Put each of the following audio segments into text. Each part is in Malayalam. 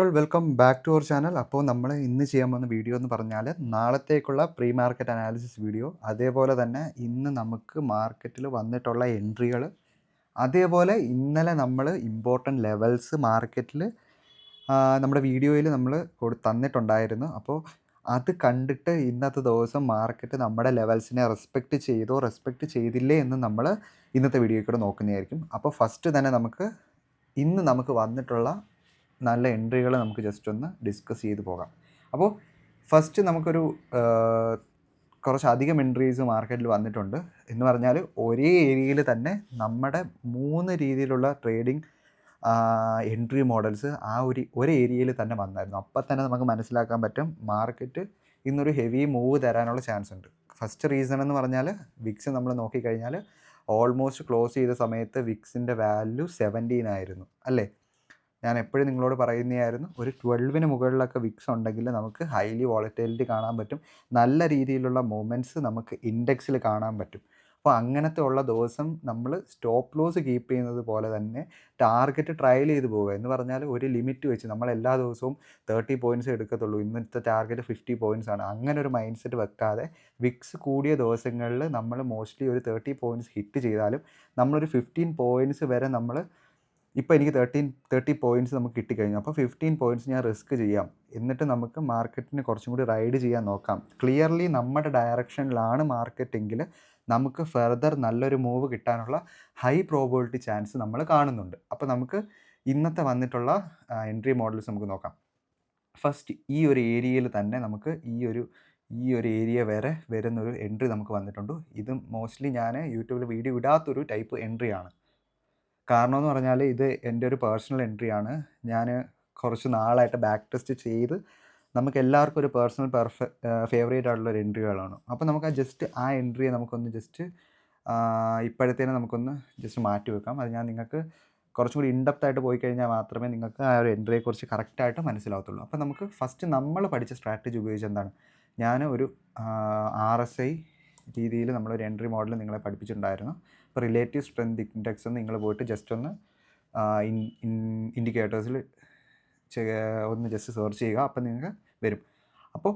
Welcome back to our channel. അപ്പോൾ നമ്മൾ ഇന്ന് ചെയ്യാൻ പോകുന്ന വീഡിയോ എന്ന് പറഞ്ഞാൽ നാളത്തേക്കുള്ള പ്രീ മാർക്കറ്റ് അനാലിസിസ് വീഡിയോ, അതേപോലെ തന്നെ ഇന്ന് നമുക്ക് മാർക്കറ്റിൽ വന്നിട്ടുള്ള എൻട്രികൾ, അതേപോലെ ഇന്നലെ നമ്മൾ ഇമ്പോർട്ടൻറ്റ് ലെവൽസ് മാർക്കറ്റിൽ നമ്മുടെ വീഡിയോയിൽ നമ്മൾ തന്നിട്ടുണ്ടായിരുന്നു. അപ്പോൾ അത് കണ്ടിട്ട് ഇന്നത്തെ ദിവസം മാർക്കറ്റ് നമ്മുടെ ലെവൽസിനെ റെസ്പെക്റ്റ് ചെയ്തോ റെസ്പെക്റ്റ് ചെയ്തില്ലേ എന്ന് നമ്മൾ ഇന്നത്തെ വീഡിയോയിൽ കൂടെ നോക്കുന്നതായിരിക്കും. അപ്പോൾ ഫസ്റ്റ് തന്നെ ഇന്ന് നമുക്ക് വന്നിട്ടുള്ള നല്ല എൻട്രികൾ നമുക്ക് ജസ്റ്റ് ഒന്ന് ഡിസ്കസ് ചെയ്ത് പോകാം. അപ്പോൾ ഫസ്റ്റ് നമുക്കൊരു കുറച്ചധികം എൻട്രീസ് മാർക്കറ്റിൽ വന്നിട്ടുണ്ട് എന്ന് പറഞ്ഞാൽ ഒരേ ഏരിയയിൽ തന്നെ നമ്മുടെ 3 രീതിയിലുള്ള ട്രേഡിംഗ് എൻട്രി മോഡൽസ് ഒരു ഏരിയയിൽ തന്നെ വന്നായിരുന്നു. അപ്പം തന്നെ നമുക്ക് മനസ്സിലാക്കാൻ പറ്റും മാർക്കറ്റ് ഇന്നൊരു ഹെവി മൂവ് തരാനുള്ള ചാൻസ് ഉണ്ട്. ഫസ്റ്റ് റീസൺ എന്ന് പറഞ്ഞാൽ വിക്സ് നമ്മൾ നോക്കിക്കഴിഞ്ഞാൽ ഓൾമോസ്റ്റ് ക്ലോസ് ചെയ്ത സമയത്ത് വിക്സിൻ്റെ വാല്യൂ 17 ആയിരുന്നു അല്ലേ. ഞാൻ എപ്പോഴും നിങ്ങളോട് പറയുന്നതായിരുന്നു, ഒരു 12 മുകളിലൊക്കെ വിക്സ് ഉണ്ടെങ്കിൽ നമുക്ക് ഹൈലി വോളറ്റിലിറ്റി കാണാൻ പറ്റും, നല്ല രീതിയിലുള്ള മൂവ്മെൻറ്റ്സ് നമുക്ക് ഇൻഡെക്സിൽ കാണാൻ പറ്റും. അപ്പോൾ അങ്ങനത്തെ ഉള്ള ദിവസം നമ്മൾ സ്റ്റോപ്പ് ലോസ് കീപ്പ് ചെയ്യുന്നത് പോലെ തന്നെ ടാർഗറ്റ് ട്രയൽ ചെയ്ത് പോവുക എന്ന് പറഞ്ഞാൽ ഒരു ലിമിറ്റ് വെച്ച് നമ്മൾ എല്ലാ ദിവസവും 30 പോയിൻറ്റ്സ് എടുക്കത്തുള്ളൂ, ഇന്നത്തെ ടാർഗറ്റ് 50 പോയിൻറ്റ്സ് ആണ്, അങ്ങനെ ഒരു മൈൻഡ് സെറ്റ് വെക്കാതെ വിക്സ് കൂടിയ ദിവസങ്ങളിൽ നമ്മൾ മോസ്റ്റ്ലി ഒരു 30 പോയിൻറ്റ്സ് ഹിറ്റ് ചെയ്താലും നമ്മളൊരു 15 പോയിൻറ്റ്സ് വരെ നമ്മൾ ഇപ്പോൾ എനിക്ക് 30 പോയിൻറ്റ്സ് നമുക്ക് കിട്ടിക്കഴിഞ്ഞു. അപ്പോൾ 15 പോയിൻറ്റ്സ് ഞാൻ റിസ്ക് ചെയ്യാം, എന്നിട്ട് നമുക്ക് മാർക്കറ്റിന് കുറച്ചും കൂടി റൈഡ് ചെയ്യാൻ നോക്കാം. ക്ലിയർലി നമ്മുടെ ഡയറക്ഷനിലാണ് മാർക്കറ്റെങ്കിൽ നമുക്ക് ഫെർദർ നല്ലൊരു മൂവ് കിട്ടാനുള്ള ഹൈ പ്രോബിലിറ്റി ചാൻസ് നമ്മൾ കാണുന്നുണ്ട്. അപ്പോൾ നമുക്ക് ഇന്നത്തെ വന്നിട്ടുള്ള എൻട്രി മോഡൽസ് നമുക്ക് നോക്കാം. ഫസ്റ്റ് ഈ ഒരു ഏരിയയിൽ തന്നെ നമുക്ക് ഈ ഒരു ഏരിയ വരെ വരുന്നൊരു എൻട്രി നമുക്ക് വന്നിട്ടുണ്ട്. ഇത് മോസ്റ്റ്ലി ഞാൻ യൂട്യൂബിൽ വീഡിയോ ഇടാത്തൊരു ടൈപ്പ് എൻട്രിയാണ്. കാരണം എന്ന് പറഞ്ഞാൽ ഇത് എൻ്റെ ഒരു പേഴ്സണൽ എൻട്രിയാണ്. ഞാൻ കുറച്ച് നാളായിട്ട് ബാക്ക് ടെസ്റ്റ് ചെയ്ത് നമുക്ക് എല്ലാവർക്കും ഒരു പേഴ്സണൽ ഫേവറേറ്റ് ആയിട്ടുള്ള ഒരു എൻട്രികളാണ്. അപ്പോൾ നമുക്ക് ആ എൻട്രിയെ നമുക്കൊന്ന് ജസ്റ്റ് ഇപ്പോഴത്തേനും നമുക്കൊന്ന് ജസ്റ്റ് മാറ്റി വെക്കാം. അത് ഞാൻ നിങ്ങൾക്ക് കുറച്ചും കൂടി ഇൻഡെപ്തായിട്ട് പോയി കഴിഞ്ഞാൽ മാത്രമേ നിങ്ങൾക്ക് ആ ഒരു എൻട്രിയെക്കുറിച്ച് കറക്റ്റായിട്ട് മനസ്സിലാവത്തുള്ളൂ. അപ്പോൾ നമുക്ക് ഫസ്റ്റ് നമ്മൾ പഠിച്ച സ്ട്രാറ്റജി ഉപയോഗിച്ച് എന്താണ്, ഞാൻ ഒരു RSI രീതിയിൽ നമ്മളൊരു എൻട്രി മോഡൽ നിങ്ങളെ പഠിപ്പിച്ചിട്ടുണ്ടായിരുന്നു. ഇപ്പോൾ റിലേറ്റീവ് സ്ട്രെങ്ത് ഇൻഡെക്സ് എന്ന് നിങ്ങൾ പോയിട്ട് ജസ്റ്റ് ഒന്ന് ഇൻഡിക്കേറ്റേഴ്സിൽ ഒന്ന് ജസ്റ്റ് സെർച്ച് ചെയ്യുക, അപ്പോൾ നിങ്ങൾക്ക് വരും. അപ്പോൾ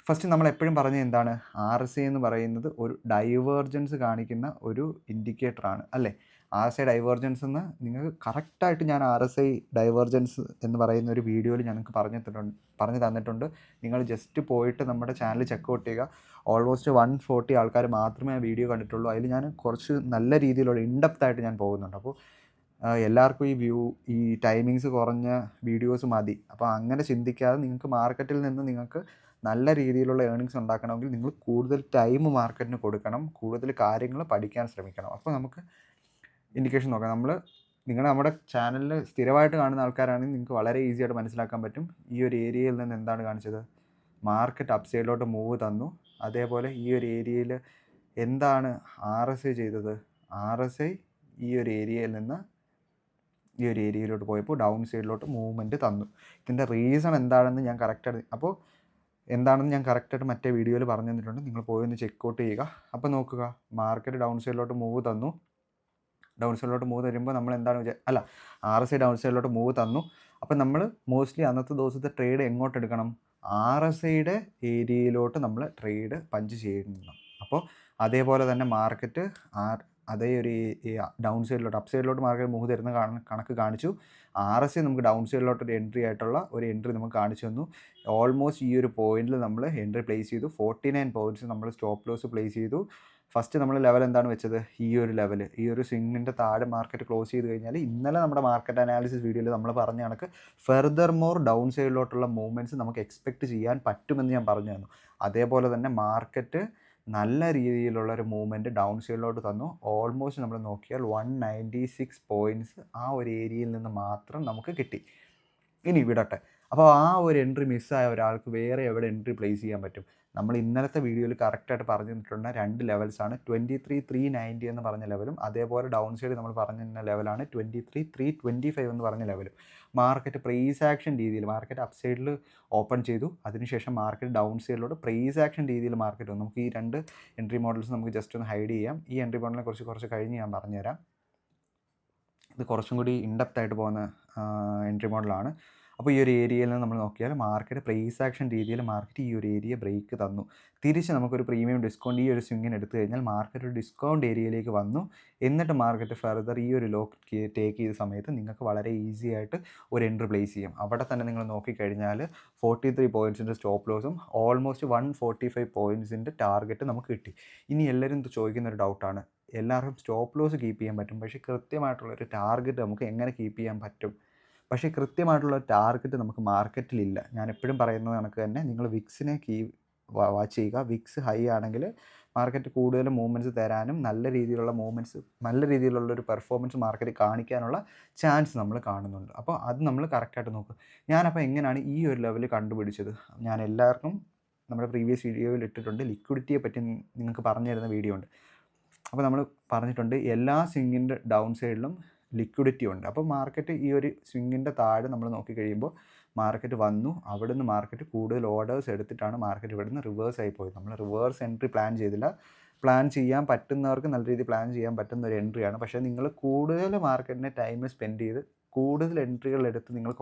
ഫസ്റ്റ് നമ്മൾ എപ്പോഴും പറഞ്ഞത് എന്താണ്, RSI എന്ന് പറയുന്നത് ഒരു ഡൈവേർജൻസ് കാണിക്കുന്ന ഒരു ഇൻഡിക്കേറ്ററാണ് അല്ലേ. RSI ഡൈവേർജൻസ് എന്ന് നിങ്ങൾക്ക് കറക്റ്റായിട്ട് ഞാൻ RSI ഡൈവേർജൻസ് എന്ന് പറയുന്ന ഒരു വീഡിയോയിൽ ഞങ്ങൾക്ക് പറഞ്ഞു തന്നിട്ടുണ്ട്. നിങ്ങൾ ജസ്റ്റ് പോയിട്ട് നമ്മുടെ ചാനൽ ചെക്കൗട്ട് ചെയ്യുക. ഓൾമോസ്റ്റ് 140 ആൾക്കാർ മാത്രമേ ആ വീഡിയോ കണ്ടിട്ടുള്ളൂ. അതിൽ ഞാൻ കുറച്ച് നല്ല രീതിയിലുള്ള ഇൻഡെപ്തായിട്ട് ഞാൻ പോകുന്നുണ്ട്. അപ്പോൾ എല്ലാവർക്കും ഈ ടൈമിങ്സ് കുറഞ്ഞ വീഡിയോസ് മതി. അപ്പോൾ അങ്ങനെ ചിന്തിക്കാതെ നിങ്ങൾക്ക് മാർക്കറ്റിൽ നിന്ന് നിങ്ങൾക്ക് നല്ല രീതിയിലുള്ള ഏർണിങ്സ് ഉണ്ടാക്കണമെങ്കിൽ നിങ്ങൾ കൂടുതൽ ടൈം മാർക്കറ്റിന് കൊടുക്കണം, കൂടുതൽ കാര്യങ്ങൾ പഠിക്കാൻ ശ്രമിക്കണം. അപ്പോൾ നമുക്ക് ഇൻഡിക്കേഷൻ നോക്കാം. നിങ്ങൾ നമ്മുടെ ചാനലിൽ സ്ഥിരമായിട്ട് കാണുന്ന ആൾക്കാരാണെങ്കിൽ നിങ്ങൾക്ക് വളരെ ഈസി ആയിട്ട് മനസ്സിലാക്കാൻ പറ്റും. ഈ ഒരു ഏരിയയിൽ നിന്ന് എന്താണ് കാണിച്ചത്, മാർക്കറ്റ് അപ്പ് സൈഡിലോട്ട് മൂവ് തന്നു. അതേപോലെ ഈ ഒരു ഏരിയയിൽ എന്താണ് RSI ചെയ്തത്, RSI ഈ ഒരു ഏരിയയിൽ നിന്ന് ഈ ഒരു ഏരിയയിലോട്ട് പോയപ്പോൾ ഡൗൺ സൈഡിലോട്ട് മൂവ്മെൻറ്റ് തന്നു. ഇതിൻ്റെ റീസൺ എന്താണെന്ന് ഞാൻ കറക്റ്റായിട്ട് മറ്റേ വീഡിയോയിൽ പറഞ്ഞു തന്നിട്ടുണ്ട്. നിങ്ങൾ പോയി ഒന്ന് ചെക്കൗട്ട് ചെയ്യുക. അപ്പോൾ നോക്കുക, മാർക്കറ്റ് ഡൗൺ സൈഡിലോട്ട് മൂവ് തന്നു. ഡൗൺ സൈഡിലോട്ട് മൂവ് തരുമ്പോൾ നമ്മൾ എന്താണ് RSI ഡൗൺ സൈഡിലോട്ട് മൂവ് തന്നു. അപ്പം നമ്മൾ മോസ്റ്റ്ലി അന്നത്തെ ദിവസത്തെ ട്രേഡ് എങ്ങോട്ട് എടുക്കണം, RSIയുടെ ഏരിയയിലോട്ട് നമ്മൾ ട്രേഡ് പഞ്ച് ചെയ്യണം. അപ്പോൾ അതേപോലെ തന്നെ മാർക്കറ്റ് അതേ ഒരു ഡൗൺ സൈഡിലോട്ട് അപ്പ് സൈഡിലോട്ട് മാർക്കറ്റ് മൂവ് തരുന്ന കണക്ക് കാണിച്ചു. RSI നമുക്ക് ഡൗൺ സൈഡിലോട്ട് ഒരു എൻട്രി നമുക്ക് കാണിച്ചു തന്നു. ഓൾമോസ്റ്റ് ഈ ഒരു പോയിന്റിൽ നമ്മൾ എൻട്രി പ്ലേസ് ചെയ്തു. 49 പോയിൻറ്റ്സ് നമ്മൾ സ്റ്റോപ്പ് ലോസ് പ്ലേസ് ചെയ്തു. ഫസ്റ്റ് നമ്മൾ ലെവൽ എന്താണ് വെച്ചത്, ഈ ഒരു സ്വിങ്ങിൻ്റെ താഴെ മാർക്കറ്റ് ക്ലോസ് ചെയ്ത് കഴിഞ്ഞാൽ ഇന്നലെ നമ്മുടെ മാർക്കറ്റ് അനാലിസിസ് വീഡിയോയിൽ നമ്മൾ പറഞ്ഞ കണക്ക് ഫെർദർ മോർ ഡൗൺ സൈഡിലോട്ടുള്ള മൂവ്മെൻറ്റ്സ് നമുക്ക് എക്സ്പെക്റ്റ് ചെയ്യാൻ പറ്റുമെന്ന് ഞാൻ പറഞ്ഞു തന്നു. അതേപോലെ തന്നെ മാർക്കറ്റ് നല്ല രീതിയിലുള്ള ഒരു മൂവ്മെൻറ്റ് ഡൗൺ സൈഡിലോട്ട് തന്നു. ഓൾമോസ്റ്റ് നമ്മൾ നോക്കിയാൽ 196 പോയിൻറ്റ്സ് ആ ഒരു ഏരിയയിൽ നിന്ന് മാത്രം നമുക്ക് കിട്ടി. ഇനി വിടട്ടെ. അപ്പോൾ ആ ഒരു എൻട്രി മിസ്സായ ഒരാൾക്ക് വേറെ എവിടെ എൻട്രി പ്ലേസ് ചെയ്യാൻ പറ്റും? നമ്മൾ ഇന്നലത്തെ വീഡിയോയിൽ കറക്റ്റായിട്ട് പറഞ്ഞു തന്നിട്ടുള്ള 2 ലെവൽസാണ്. 23,390 എന്ന് പറഞ്ഞ ലെവലും അതേപോലെ ഡൗൺ സൈഡ് നമ്മൾ പറഞ്ഞിരുന്ന ലെവലാണ് 23,325 എന്ന് പറഞ്ഞ ലെവലും. മാർക്കറ്റ് പ്രൈസ് ആക്ഷൻ രീതിയിൽ മാർക്കറ്റ് അപ്പ് സൈഡിൽ ഓപ്പൺ ചെയ്തു. അതിനുശേഷം മാർക്കറ്റ് ഡൗൺ സൈഡിലോട്ട് പ്രൈസ് ആക്ഷൻ രീതിയിൽ മാർക്കറ്റ് വന്നു. നമുക്ക് ഈ 2 എൻട്രി മോഡൽസ് നമുക്ക് ജസ്റ്റ് ഒന്ന് ഹൈഡ് ചെയ്യാം. ഈ എൻട്രി മോഡലിനെ കുറിച്ച് കുറച്ച് കഴിഞ്ഞ് ഞാൻ പറഞ്ഞുതരാം. ഇത് കുറച്ചും കൂടി ഇൻഡെപ്തായിട്ട് പോകുന്ന എൻട്രി മോഡലാണ്. അപ്പോൾ ഈ ഒരു ഏരിയയിൽ നിന്ന് നമ്മൾ നോക്കിയാൽ മാർക്കറ്റ് പ്രൈസ് ആക്ഷൻ രീതിയിൽ മാർക്കറ്റ് ഈ ഒരു ഏരിയ ബ്രേക്ക് തന്നു. തിരിച്ച് നമുക്കൊരു പ്രീമിയം ഡിസ്കൗണ്ട് ഈ ഒരു സ്വിങ്ങിന് എടുത്തു കഴിഞ്ഞാൽ മാർക്കറ്റ് ഒരു ഡിസ്കൗണ്ട് ഏരിയയിലേക്ക് വന്നു. എന്നിട്ട് മാർക്കറ്റ് ഫർദർ ഈ ഒരു ലോ ടേക്ക് ചെയ്ത സമയത്ത് നിങ്ങൾക്ക് വളരെ ഈസി ആയിട്ട് ഒരു എൻട്രി പ്ലേസ് ചെയ്യാം. അവിടെ തന്നെ നിങ്ങൾ നോക്കിക്കഴിഞ്ഞാൽ 43 പോയിൻറ്റ്സിൻ്റെ സ്റ്റോപ്പ് ലോസും ഓൾമോസ്റ്റ് 145 പോയിൻറ്റ്സിൻ്റെ ടാർഗറ്റ് നമുക്ക് കിട്ടി. ഇനി എല്ലാവരും ചോദിക്കുന്നൊരു ഡൗട്ടാണ്, എല്ലാവർക്കും സ്റ്റോപ്പ് ലോസ് കീപ്പ് ചെയ്യാൻ പറ്റും, പക്ഷേ കൃത്യമായിട്ടുള്ളൊരു ടാർഗറ്റ് നമുക്ക് എങ്ങനെ കീപ്പ് ചെയ്യാൻ പറ്റും? പക്ഷേ കൃത്യമായിട്ടുള്ള ടാർഗറ്റ് നമുക്ക് മാർക്കറ്റിലില്ല. ഞാൻ എപ്പോഴും പറയുന്നത് കണക്ക് തന്നെ നിങ്ങൾ വിക്സിനെ വാച്ച് ചെയ്യുക. വിക്സ് ഹൈ ആണെങ്കിൽ മാർക്കറ്റ് കൂടുതൽ മൂവ്മെൻറ്റ്സ് തരാനും നല്ല രീതിയിലുള്ളൊരു പെർഫോമൻസ് മാർക്കറ്റ് കാണിക്കാനുള്ള ചാൻസ് നമ്മൾ കാണുന്നുണ്ട്. അപ്പോൾ അത് നമ്മൾ കറക്റ്റായിട്ട് നോക്കുക. ഞാനപ്പോൾ എങ്ങനെയാണ് ഈ ഒരു ലെവൽ കണ്ടുപിടിച്ചത്? ഞാൻ എല്ലാവർക്കും നമ്മുടെ പ്രീവിയസ് വീഡിയോയിൽ ഇട്ടിട്ടുണ്ട്. ലിക്വിഡിറ്റിയെ പറ്റി നിങ്ങൾക്ക് പറഞ്ഞു തരുന്ന വീഡിയോ ഉണ്ട്. അപ്പോൾ നമ്മൾ പറഞ്ഞിട്ടുണ്ട് എല്ലാ സ്വിങ്ങിൻ്റെ ഡൗൺ സൈഡിലും ലിക്വിഡിറ്റി ഉണ്ട്. അപ്പോൾ മാർക്കറ്റ് ഈ ഒരു സ്വിങ്ങിൻ്റെ താഴെ നമ്മൾ നോക്കിക്കഴിയുമ്പോൾ മാർക്കറ്റ് വന്നു. അവിടുന്ന് മാർക്കറ്റ് കൂടുതൽ ഓർഡേഴ്സ് എടുത്തിട്ടാണ് മാർക്കറ്റ് ഇവിടുന്ന് റിവേഴ്സ് ആയി പോയത്. നമ്മൾ റിവേഴ്സ് എൻട്രി പ്ലാൻ ചെയ്തില്ല. പ്ലാൻ ചെയ്യാൻ പറ്റുന്നവർക്ക് നല്ല രീതിയിൽ പ്ലാൻ ചെയ്യാൻ പറ്റുന്ന ഒരു എൻട്രിയാണ്. പക്ഷേ നിങ്ങൾ കൂടുതൽ മാർക്കറ്റിനെ ടൈം സ്പെൻഡ് ചെയ്ത് കൂടുതൽ എൻട്രികൾ എടുത്ത് നിങ്ങൾ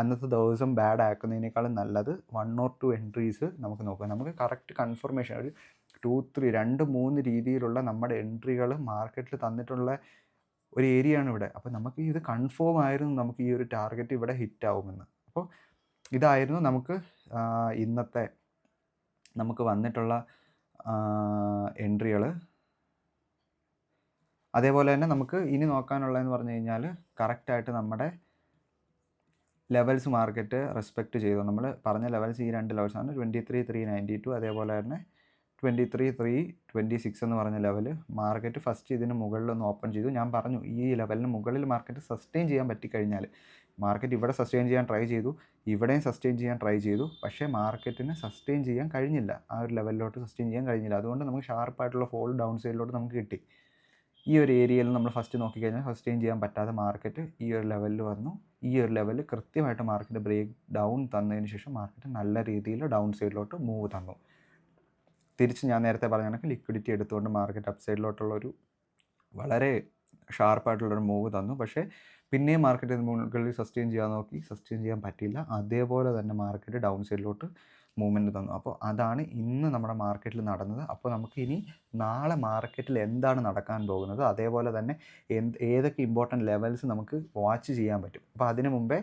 അന്നത്തെ ദിവസം ബാഡ് ആക്കുന്നതിനേക്കാളും നല്ലത് 1 or 2 എൻട്രീസ് നമുക്ക് നോക്കാം. നമുക്ക് കറക്റ്റ് കൺഫർമേഷൻ ഒരു 2-3 രീതിയിലുള്ള നമ്മുടെ എൻട്രികൾ മാർക്കറ്റിൽ തന്നിട്ടുള്ള ഒരു ഏരിയ ആണ് ഇവിടെ. അപ്പോൾ നമുക്ക് ഇത് കൺഫേം ആയിരുന്നു നമുക്ക് ഈ ഒരു ടാർഗറ്റ് ഇവിടെ ഹിറ്റ് ആവുമെന്ന്. അപ്പോൾ ഇതായിരുന്നു നമുക്ക് ഇന്നത്തെ നമുക്ക് വന്നിട്ടുള്ള എൻട്രികൾ. അതേപോലെ തന്നെ നമുക്ക് ഇനി നോക്കാനുള്ളതെന്ന് പറഞ്ഞു കഴിഞ്ഞാൽ കറക്റ്റായിട്ട് നമ്മുടെ ലെവൽസ് മാർക്കറ്റ് റെസ്പെക്റ്റ് ചെയ്തു. നമ്മൾ പറഞ്ഞ ലെവൽസ് ഈ 2 ലെവൽസാണ് 23,392, അതേപോലെ തന്നെ 23,326 എന്ന് പറഞ്ഞ ലെവൽ മാർക്കറ്റ് ഫസ്റ്റ് ഇതിന് മുകളിലൊന്ന് ഓപ്പൺ ചെയ്തു. ഞാൻ പറഞ്ഞു ഈ ലെവലിന് മുകളിൽ മാർക്കറ്റ് സസ്റ്റെയിൻ ചെയ്യാൻ പറ്റിക്കഴിഞ്ഞാൽ, മാർക്കറ്റ് ഇവിടെ സസ്റ്റെയിൻ ചെയ്യാൻ ട്രൈ ചെയ്തു, ഇവിടെയും സസ്റ്റെയിൻ ചെയ്യാൻ ട്രൈ ചെയ്തു, പക്ഷേ മാർക്കറ്റിന് സസ്റ്റെയിൻ ചെയ്യാൻ കഴിഞ്ഞില്ല. ആ ഒരു ലെവലിലോട്ട് സസ്റ്റെയിൻ ചെയ്യാൻ കഴിഞ്ഞില്ല. അതുകൊണ്ട് നമുക്ക് ഷാർപ്പായിട്ടുള്ള ഫോൾ ഡൗൺ സൈഡിലോട്ട് നമുക്ക് കിട്ടി. ഈ ഒരു ഏരിയയിൽ നമ്മൾ ഫസ്റ്റ് നോക്കിക്കഴിഞ്ഞാൽ സസ്റ്റെയിൻ ചെയ്യാൻ പറ്റാതെ മാർക്കറ്റ് ഈ ഒരു ലെവലിൽ വന്നു. ഈ ഒരു ലെവലിൽ കൃത്യമായിട്ട് മാർക്കറ്റ് ബ്രേക്ക് ഡൗൺ തന്നതിന് ശേഷം മാർക്കറ്റ് നല്ല രീതിയിൽ ഡൗൺ സൈഡിലോട്ട് മൂവ് തന്നു. തിരിച്ച് ഞാൻ നേരത്തെ പറഞ്ഞ കണക്ക് ലിക്വിഡിറ്റി എടുത്തുകൊണ്ട് മാർക്കറ്റ് അപ്പ് സൈഡിലോട്ടുള്ളൊരു വളരെ ഷാർപ്പായിട്ടുള്ളൊരു മൂവ് തന്നു. പക്ഷേ പിന്നെയും മാർക്കറ്റ് മുകളിൽ സസ്റ്റെയിൻ ചെയ്യാൻ നോക്കി, സസ്റ്റെയിൻ ചെയ്യാൻ പറ്റിയില്ല. അതേപോലെ തന്നെ മാർക്കറ്റ് ഡൗൺ സൈഡിലോട്ട് മൂവ്മെൻറ്റ് തന്നു. അപ്പോൾ അതാണ് ഇന്ന് നമ്മുടെ മാർക്കറ്റിൽ നടന്നത്. അപ്പോൾ നമുക്ക് ഇനി നാളെ മാർക്കറ്റിൽ എന്താണ് നടക്കാൻ പോകുന്നത്, അതേപോലെ തന്നെ ഏതൊക്കെ ഇമ്പോർട്ടൻറ്റ് ലെവൽസ് നമുക്ക് വാച്ച് ചെയ്യാൻ പറ്റും. അപ്പോൾ അതിന് മുമ്പേ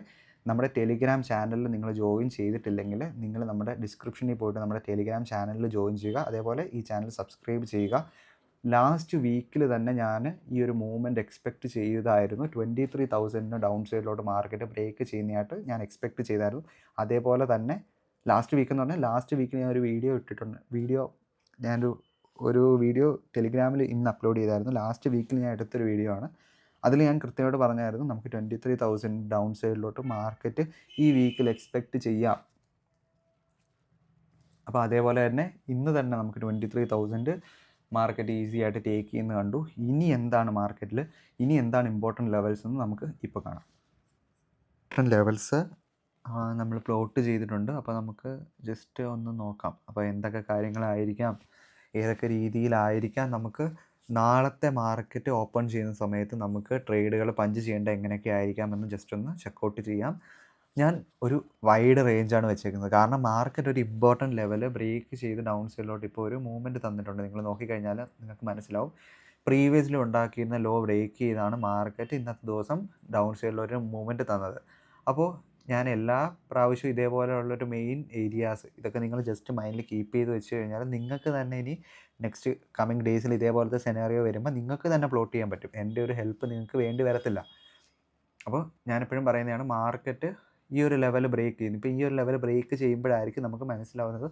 നമ്മുടെ ടെലിഗ്രാം ചാനലിൽ നിങ്ങൾ ജോയിൻ ചെയ്തിട്ടില്ലെങ്കിൽ നിങ്ങൾ നമ്മുടെ ഡിസ്ക്രിപ്ഷനിൽ പോയിട്ട് നമ്മുടെ ടെലിഗ്രാം ചാനലിൽ ജോയിൻ ചെയ്യുക. അതേപോലെ ഈ ചാനൽ സബ്സ്ക്രൈബ് ചെയ്യുക. ലാസ്റ്റ് വീക്കിൽ തന്നെ ഞാൻ ഈ ഒരു മൂവ്മെൻറ്റ് എക്സ്പെക്റ്റ് ചെയ്തതായിരുന്നു. 23,000 ഡൗൺ സൈഡിലോട്ട് മാർക്കറ്റ് ബ്രേക്ക് ചെയ്യുന്നതായിട്ട് ഞാൻ എക്സ്പെക്റ്റ് ചെയ്തായിരുന്നു. അതേപോലെ തന്നെ ലാസ്റ്റ് വീക്ക് എന്ന് പറഞ്ഞാൽ ലാസ്റ്റ് വീക്കിൽ ഞാൻ ഒരു വീഡിയോ ഇട്ടിട്ടുണ്ട്. ഞാനൊരു വീഡിയോ ടെലിഗ്രാമിൽ ഇന്ന് അപ്ലോഡ് ചെയ്തായിരുന്നു. ലാസ്റ്റ് വീക്കിൽ ഞാൻ എടുത്തൊരു വീഡിയോ ആണ്. അതിൽ ഞാൻ കൃത്യമായിട്ട് പറഞ്ഞായിരുന്നു നമുക്ക് 23,000 ഡൗൺ സൈഡിലോട്ട് മാർക്കറ്റ് ഈ വീക്കിൽ എക്സ്പെക്റ്റ് ചെയ്യാം. അപ്പോൾ അതേപോലെ തന്നെ ഇന്ന് തന്നെ നമുക്ക് 23,000 മാർക്കറ്റ് ഈസി ആയിട്ട് ടേക്ക് ചെയ്യുന്നത് കണ്ടു. ഇനി എന്താണ് മാർക്കറ്റിൽ, ഇനി എന്താണ് ഇമ്പോർട്ടൻറ്റ് ലെവൽസ് എന്ന് നമുക്ക് ഇപ്പോൾ കാണാം. ഇമ്പോർട്ടൻറ്റ് ലെവൽസ് നമ്മൾ പ്ലോട്ട് ചെയ്തിട്ടുണ്ട്. അപ്പോൾ നമുക്ക് ജസ്റ്റ് ഒന്ന് നോക്കാം. അപ്പോൾ എന്തൊക്കെ കാര്യങ്ങളായിരിക്കാം, ഏതൊക്കെ രീതിയിലായിരിക്കാം നമുക്ക് നാളത്തെ മാർക്കറ്റ് ഓപ്പൺ ചെയ്യുന്ന സമയത്ത് നമുക്ക് ട്രേഡുകൾ പഞ്ച് ചെയ്യേണ്ട എങ്ങനെയൊക്കെ ആയിരിക്കാമെന്ന് ജസ്റ്റ് ഒന്ന് ചെക്കൗട്ട് ചെയ്യാം. ഞാൻ ഒരു വൈഡ് റേഞ്ചാണ് വെച്ചേക്കുന്നത്. കാരണം മാർക്കറ്റ് ഒരു ഇമ്പോർട്ടൻറ്റ് ലെവൽ ബ്രേക്ക് ചെയ്ത് ഡൗൺ സൈഡിലോട്ട് ഇപ്പോൾ ഒരു മൂവ്മെൻറ്റ് തന്നിട്ടുണ്ട്. നിങ്ങൾ നോക്കിക്കഴിഞ്ഞാൽ നിങ്ങൾക്ക് മനസ്സിലാവും. പ്രീവിയസ്ലി ഉണ്ടാക്കിയിരുന്ന ലോ ബ്രേക്ക് ചെയ്താണ് മാർക്കറ്റ് ഇന്നത്തെ ദിവസം ഡൗൺ സൈഡിലൊരു മൂവ്മെൻറ്റ് തന്നത്. അപ്പോൾ ഞാൻ എല്ലാ പ്രാവശ്യവും ഇതേപോലെയുള്ളൊരു മെയിൻ ഏരിയാസ് ഇതൊക്കെ നിങ്ങൾ ജസ്റ്റ് മൈൻഡിൽ കീപ്പ് ചെയ്ത് വെച്ച് കഴിഞ്ഞാൽ നിങ്ങൾക്ക് തന്നെ ഇനി നെക്സ്റ്റ് കമ്മിങ് ഡേയ്സിൽ ഇതേപോലത്തെ സെനാറിയോ വരുമ്പോൾ നിങ്ങൾക്ക് തന്നെ പ്ലോട്ട് ചെയ്യാൻ പറ്റും. എൻ്റെ ഒരു ഹെൽപ്പ് നിങ്ങൾക്ക് വേണ്ടി വരത്തില്ല. അപ്പോൾ ഞാനെപ്പോഴും പറയുന്നതാണ് മാർക്കറ്റ് ഈ ഒരു ലെവൽ ബ്രേക്ക് ചെയ്യുന്നു. ഇപ്പോൾ ഈ ഒരു ലെവൽ ബ്രേക്ക് ചെയ്യുമ്പോഴായിരിക്കും നമുക്ക് മനസ്സിലാവുന്നത്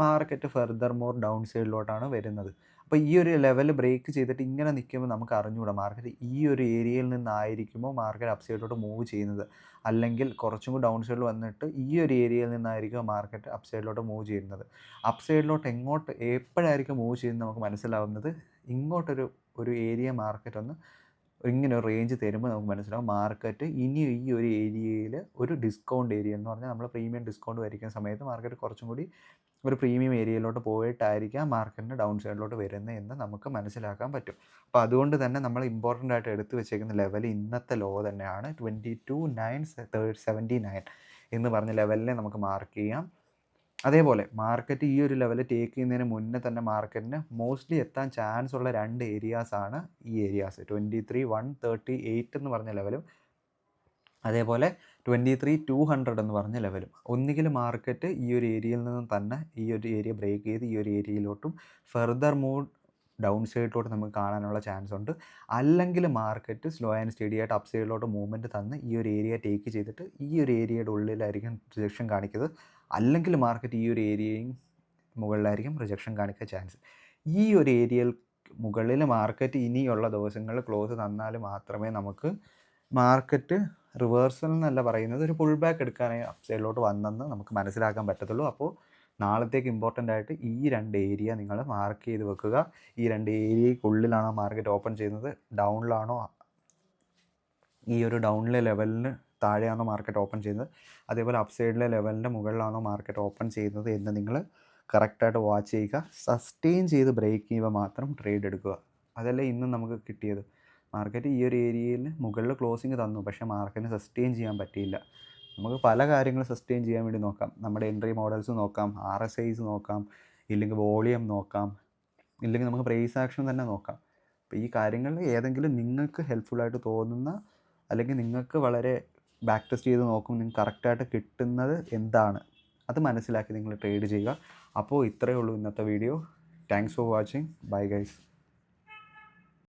മാർക്കറ്റ് ഫർദർ മോർ ഡൗൺ സൈഡിലോട്ടാണ് വരുന്നത്. അപ്പോൾ ഈ ഒരു ലെവൽ ബ്രേക്ക് ചെയ്തിട്ട് ഇങ്ങനെ നിൽക്കുമ്പോൾ നമുക്ക് അറിഞ്ഞുകൂടാ മാർക്കറ്റ് ഈ ഒരു ഏരിയയിൽ നിന്നായിരിക്കുമോ മാർക്കറ്റ് അപ്പ് സൈഡിലോട്ട് മൂവ് ചെയ്യുന്നത്, അല്ലെങ്കിൽ കുറച്ചും കൂടി ഡൗൺ സൈഡിൽ വന്നിട്ട് ഈ ഒരു ഏരിയയിൽ നിന്നായിരിക്കും മാർക്കറ്റ് അപ്പ് സൈഡിലോട്ട് മൂവ് ചെയ്യുന്നത്. അപ്പ് സൈഡിലോട്ട് എപ്പോഴായിരിക്കും മൂവ് ചെയ്യുന്നത് നമുക്ക് മനസ്സിലാവുന്നത് ഇങ്ങോട്ടൊരു ഏരിയ മാർക്കറ്റ് ഒന്ന് ഇങ്ങനെ ഒരു റേഞ്ച് തരുമ്പോൾ നമുക്ക് മനസ്സിലാവും മാർക്കറ്റ് ഇനി ഈ ഒരു ഏരിയയിൽ ഒരു ഡിസ്കൗണ്ട് ഏരിയ എന്ന് പറഞ്ഞാൽ നമ്മൾ പ്രീമിയം ഡിസ്കൗണ്ട് വരിക്കുന്ന സമയത്ത് മാർക്കറ്റ് കുറച്ചും കൂടി ഒരു പ്രീമിയം ഏരിയയിലോട്ട് പോയിട്ടായിരിക്കാം മാർക്കറ്റിന് ഡൗൺ സൈഡിലോട്ട് വരുന്നത് എന്ന് നമുക്ക് മനസ്സിലാക്കാൻ പറ്റും. അപ്പോൾ അതുകൊണ്ട് തന്നെ നമ്മൾ ഇമ്പോർട്ടൻ്റ് ആയിട്ട് എടുത്തു വെച്ചേക്കുന്ന ലെവൽ ഇന്നത്തെ ലോ തന്നെയാണ് 22,979 എന്ന് പറഞ്ഞ ലെവലിനെ നമുക്ക് മാർക്ക് ചെയ്യാം. അതേപോലെ മാർക്കറ്റ് ഈ ഒരു ലെവൽ ടേക്ക് ചെയ്യുന്നതിന് മുന്നേ തന്നെ മാർക്കറ്റിന് മോസ്റ്റ്ലി എത്താൻ ചാൻസ് ഉള്ള 2 ഏരിയാസാണ് ഈ ഏരിയാസ്. 23,138 എന്ന് പറഞ്ഞ ലെവലും അതേപോലെ 23,200 എന്ന് പറഞ്ഞ ലെവലും. ഒന്നുകിൽ മാർക്കറ്റ് ഈ ഒരു ഏരിയയിൽ നിന്നും തന്നെ ഈ ഒരു ഏരിയ ബ്രേക്ക് ചെയ്ത് ഈ ഒരു ഏരിയയിലോട്ടും ഫെർദർ മൂവ് ഡൗൺ സൈഡിലോട്ട് നമുക്ക് കാണാനുള്ള ചാൻസ് ഉണ്ട്. അല്ലെങ്കിൽ മാർക്കറ്റ് സ്ലോ ആൻഡ് സ്റ്റഡി ആയിട്ട് അപ്പ് സൈഡിലോട്ട് മൂവ്മെൻറ്റ് തന്ന് ഈ ഒരു ഏരിയ ടേക്ക് ചെയ്തിട്ട് ഈ ഒരു ഏരിയയുടെ ഉള്ളിലായിരിക്കും റിജക്ഷൻ കാണിക്കുന്നത്. അല്ലെങ്കിൽ മാർക്കറ്റ് ഈ ഒരു ഏരിയയും മുകളിലായിരിക്കും റിജക്ഷൻ കാണിക്കുക ചാൻസ്. ഈ ഒരു ഏരിയയിൽ മുകളിൽ മാർക്കറ്റ് ഇനിയുള്ള ദിവസങ്ങളിൽ ക്ലോസ് തന്നാൽ മാത്രമേ നമുക്ക് മാർക്കറ്റ് റിവേഴ്സൽ എന്നല്ല പറയുന്നത്, ഒരു പുൾ ബാക്ക് എടുക്കാനായി അപ്പ് സൈഡിലോട്ട് വന്നെന്ന് നമുക്ക് മനസ്സിലാക്കാൻ പറ്റത്തുള്ളൂ. അപ്പോൾ നാളത്തേക്ക് ഇമ്പോർട്ടൻ്റ് ആയിട്ട് ഈ 2 ഏരിയ നിങ്ങൾ മാർക്ക് ചെയ്ത് വെക്കുക. ഈ 2 ഏരിയയ്ക്കുള്ളിലാണോ മാർക്കറ്റ് ഓപ്പൺ ചെയ്യുന്നത്, ഡൗണിലാണോ, ഈ ഒരു ഡൗണിലെ ലെവലിന് താഴെയാണോ മാർക്കറ്റ് ഓപ്പൺ ചെയ്യുന്നത്, അതേപോലെ അപ്പ് സൈഡിലെ ലെവലിൻ്റെ മുകളിലാണോ മാർക്കറ്റ് ഓപ്പൺ ചെയ്യുന്നത് എന്ന് നിങ്ങൾ കറക്റ്റായിട്ട് വാച്ച് ചെയ്യുക. സസ്റ്റെയിൻ ചെയ്ത് ബ്രേക്ക് ചെയ്യുമ്പോൾ മാത്രം ട്രേഡ് എടുക്കുക. അതല്ലേ ഇന്നും നമുക്ക് കിട്ടിയത്. മാർക്കറ്റ് ഈ ഒരു ഏരിയയിൽ മുകളിൽ ക്ലോസിങ് തന്നു, പക്ഷേ മാർക്കറ്റിന് സസ്റ്റെയിൻ ചെയ്യാൻ പറ്റിയില്ല. നമുക്ക് പല കാര്യങ്ങളും സസ്റ്റെയിൻ ചെയ്യാൻ വേണ്ടി നോക്കാം. നമ്മുടെ എൻട്രി മോഡൽസ് നോക്കാം, RSIs നോക്കാം, ഇല്ലെങ്കിൽ വോളിയം നോക്കാം, ഇല്ലെങ്കിൽ നമുക്ക് പ്രൈസ് ആക്ഷൻ തന്നെ നോക്കാം. അപ്പോൾ ഈ കാര്യങ്ങളിൽ ഏതെങ്കിലും നിങ്ങൾക്ക് ഹെൽപ്ഫുള്ളായിട്ട് തോന്നുന്ന, അല്ലെങ്കിൽ നിങ്ങൾക്ക് വളരെ ബാക്ക് ടെസ്റ്റ് ചെയ്ത് നോക്കും നിങ്ങൾക്ക് കറക്റ്റായിട്ട് കിട്ടുന്നത് എന്താണ്, അത് മനസ്സിലാക്കി നിങ്ങൾ ട്രേഡ് ചെയ്യുക. അപ്പോൾ ഇത്രയേ ഉള്ളൂ ഇന്നത്തെ video. Thanks for watching. Bye guys.